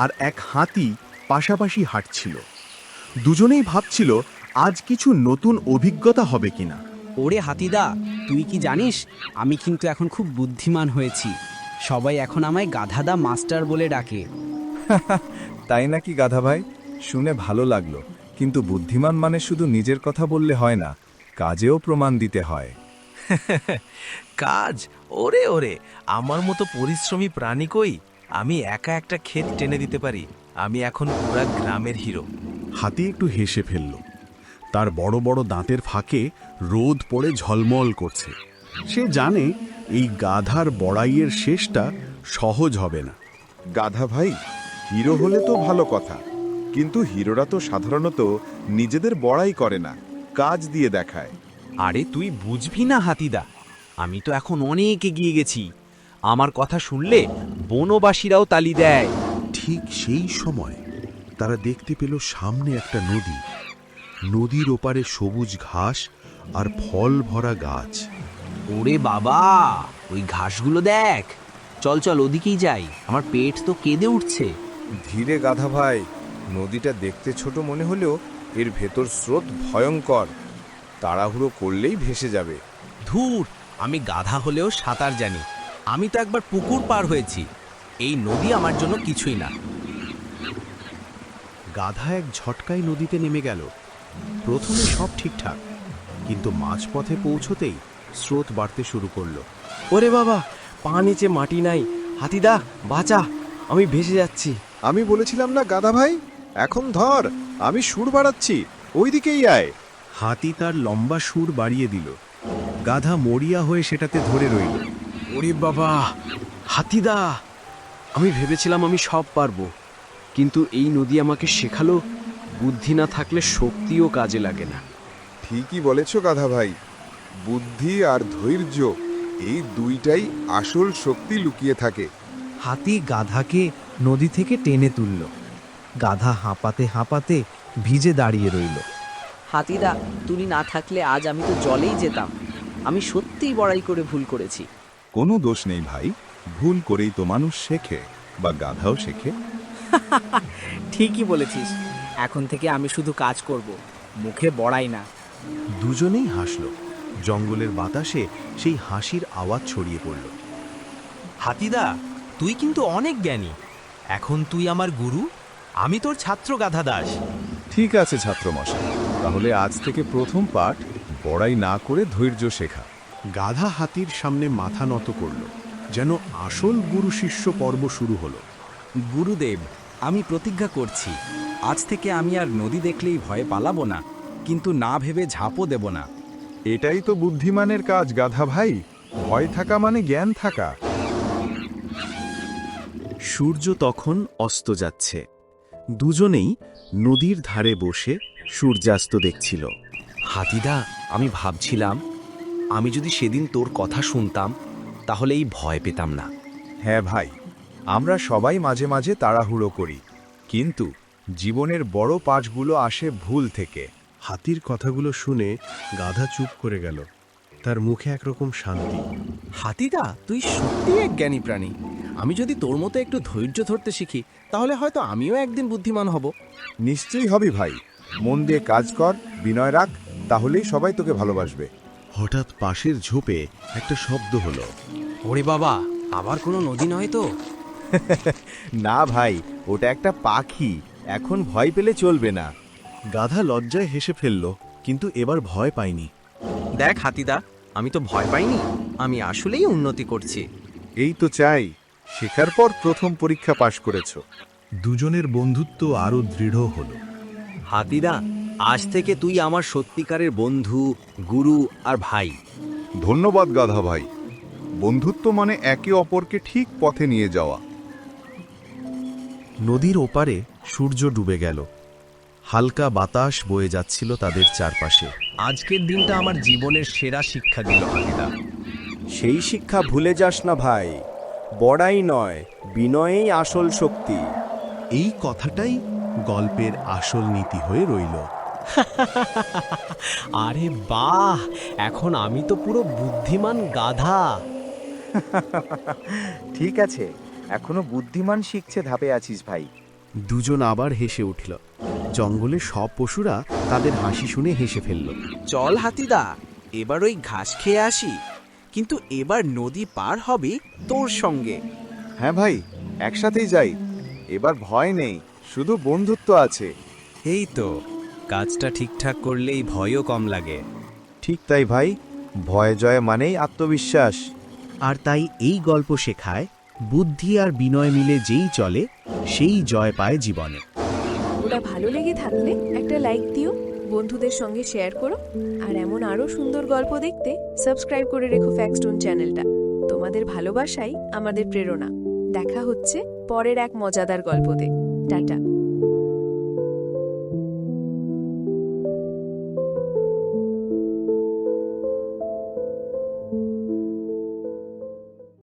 আর এক হাতি পাশাপাশি হাঁটছিল। দুজনেই ভাবছিল আজ কিছু নতুন অভিজ্ঞতা হবে কিনা। ওরে হাতিদা, তুই কি জানিস আমি কিন্তু এখন খুব বুদ্ধিমান হয়েছি। সবাই এখন আমায় গাধাদা মাস্টার বলে ডাকে। তাই নাকি গাধা ভাই? শুনে ভালো লাগলো, কিন্তু বুদ্ধিমান মানে শুধু নিজের কথা বললে হয় না, কাজেও প্রমাণ দিতে হয়। কাজ? ওরে ওরে, আমার মতো পরিশ্রমী প্রাণী কই? আমি একা একটা ক্ষেত টেনে দিতে পারি। আমি এখন পুরা গ্রামের হিরো। হাতি একটু হেসে ফেলল। তার বড় বড় দাঁতের ফাঁকে রোদ পড়ে ঝলমল করছে। সে জানে এই গাধার বড়াইয়ের শেষটা সহজ হবে না। গাধা ভাই, হিরো হলে তো ভালো কথা, কিন্তু হিরোরা তো সাধারণত নিজেদের বড়াই করে না, কাজ দিয়ে দেখায়। আরে তুই বুঝবি না হাতিদা, আমি তো এখন অনেক এগিয়ে গেছি। আমার কথা শুনলে বনবাসীরাও তালি দেয়। ঠিক সেই সময় তারা দেখতে পেল সামনে একটা নদী। নদীর ওপারে সবুজ ঘাস আর ফল ভরা গাছ। ওরে বাবা, ওই ঘাসগুলো দেখ। চল চল ওদিকেই যাই, আমার পেট তো কেঁদে উঠছে। ধীরে গাধা ভাই, নদীটা দেখতে ছোট মনে হলেও এর ভেতর স্রোত ভয়ঙ্কর। তাড়াহুড়ো করলেই ভেসে যাবে। ধুর, আমি গাধা হলেও সাঁতার জানি। আমি তো একবার পুকুর পার হয়েছি। এই নদী আমার জন্য কিছুই না। গাধা এক ঝটকায় নদীতে নেমে গেল। প্রথমে সব ঠিকঠাক, কিন্তু মাঝপথে পৌঁছতেই স্রোত বাড়তে শুরু করলো। ওরে বাবা, পা নিচে মাটি নাই, হাতিদা বাঁচা, আমি ভেসে যাচ্ছি। আমি বলেছিলাম না গাধা ভাই, এখন ধর, আমি সুর বাড়াচ্ছি, ওই দিকেই আয়। হাতি তার লম্বা সুর বাড়িয়ে দিল। গাধা মরিয়া হয়ে সেটাতে ধরে রইল। ওরে বাবা, হাতিদা, আমি ভেবেছিলাম আমি সব পারবো, কিন্তু এই নদী আমাকে শেখালো বুদ্ধি না থাকলে শক্তিও কাজে লাগে না। ঠিকই বলেছ গাধা ভাই, বুদ্ধি আর ধৈর্য, এই দুইটাই আসল শক্তি লুকিয়ে থাকে। হাতি গাধাকে নদী থেকে টেনে তুলল। গাধা হাঁপাতে হাঁপাতে ভিজে দাঁড়িয়ে রইল। হাতিদা, তুমি না থাকলে আজ আমি তো জলেই যেতাম। আমি সত্যিই বড়াই করে ভুল করেছি। কোনো দোষ নেই ভাই, ভুল করেই তো মানুষ শেখে, বা গাধাও শেখে। ঠিকই বলেছিস, এখন থেকে আমি শুধু কাজ করব, মুখে বড়াই না। দুজনেই হাসল। জঙ্গলের বাতাসে সেই হাসির আওয়াজ ছড়িয়ে পড়ল। হাতিদা, তুই কিন্তু অনেক জ্ঞানী। এখন তুই আমার গুরু, আমি তোর ছাত্র গাধা দাস। ঠিক আছে ছাত্রমশাই, তাহলে আজ থেকে প্রথম পাঠ বড়াই না করে ধৈর্য শেখা। গাধা হাতির সামনে মাথা নত করল, যেন আসল গুরু শিষ্য পর্ব শুরু হলো। গুরুদেব, আমি প্রতিজ্ঞা করছি, আজ থেকে আমি আর নদী দেখলেই ভয়ে পালাবো না, কিন্তু না ভেবে ঝাঁপও দেব না। এটাই তো বুদ্ধিমানের কাজ গাধা ভাই, ভয় থাকা মানে জ্ঞান থাকা। সূর্য তখন অস্ত যাচ্ছে। দুজনেই নদীর ধারে বসে সূর্যাস্ত দেখছিল। হাতিদা, আমি ভাবছিলাম, আমি যদি সেদিন তোর কথা শুনতাম তাহলে এই ভয় পেতাম না। হ্যাঁ ভাই, আমরা সবাই মাঝে মাঝে তাড়াহুড়ো করি, কিন্তু জীবনের বড় পাঠগুলো আসে ভুল থেকে। হাতির কথাগুলো শুনে গাধা চুপ করে গেল। তার মুখে একরকম শান্তি। হাতিদা, তুই সত্যি এক জ্ঞানী প্রাণী। আমি যদি তোর মতো একটু ধৈর্য ধরতে শিখি, তাহলে হয়তো আমিও একদিন বুদ্ধিমান হব। নিশ্চয়ই হবি ভাই, মন দিয়ে কাজ কর, বিনয় রাখ, তাহলেই সবাই তোকে ভালোবাসবে। হঠাৎ পাশের ঝোপে একটা শব্দ হলো। ওরে বাবা, আবার কোনো নদী নয় তো? না ভাই, ওটা একটা পাখি, এখন ভয় পেলে চলবে না। গাধা লজ্জায় হেসে ফেলল, কিন্তু এবার ভয় পায়নি। দেখ হাতিদা, আমি তো ভয় পাইনি, আমি আসলেই উন্নতি করছি। এই তো চাই, শেখার পর প্রথম পরীক্ষা পাশ করেছো। দুজনের বন্ধুত্ব আরো দৃঢ় হলো। হাতিদা, আজ থেকে তুই আমার সত্যিকারের বন্ধু, গুরু আর ভাই। ধন্যবাদ গাধা ভাই, বন্ধুত্ব মানে একে অপরকে ঠিক পথে নিয়ে যাওয়া। নদীর ওপারে সূর্য ডুবে গেল। হালকা বাতাস বয়ে যাচ্ছিল তাদের চারপাশে। আজকের দিনটা আমার জীবনের সেরা শিক্ষা দিল হাতিদা। সেই শিক্ষা ভুলে যাস না ভাই, বড়াই নয়, বিনয়েই আসল শক্তি। এই কথাটাই গল্পের আসল নীতি হয়ে রইল। আরে বাহ, এখন আমি তো পুরো বুদ্ধিমান গাধা। ঠিক আছে, এখনো বুদ্ধিমান শিখছে ধাপে আছিস ভাই। দুজন আবার হেসে উঠল। জঙ্গলের সব পশুরা তাদের হাসি শুনে হেসে ফেলল। চল হাতিদা, এবার ওই ঘাস খেয়ে আসি, কিন্তু এবার নদী পার হবে তোর সঙ্গে। হ্যাঁ ভাই, একসাথেই যাই। এবার ভয় নেই, শুধু বন্ধুত্ব আছে। এই তো, কাজটা ঠিকঠাক করলেই ভয়ও কম লাগে। ঠিক তাই ভাই, ভয় জয় মানেই আত্মবিশ্বাস। আর তাই এই গল্প শেখায়, বুদ্ধি আর বিনয় মিলে যেই চলে সেই জয় পায় জীবনে। ওটা ভালো লেগে থাকলে একটা লাইক দিও, বন্ধুদের সঙ্গে শেয়ার করো, আর এমন আরও সুন্দর গল্প দেখতে সাবস্ক্রাইব করে রেখো ফ্যাক্সটোন চ্যানেলটা। তোমাদের ভালোবাসাই আমাদের প্রেরণা। দেখা হচ্ছে পরের এক মজাদার গল্পতে। টাটা।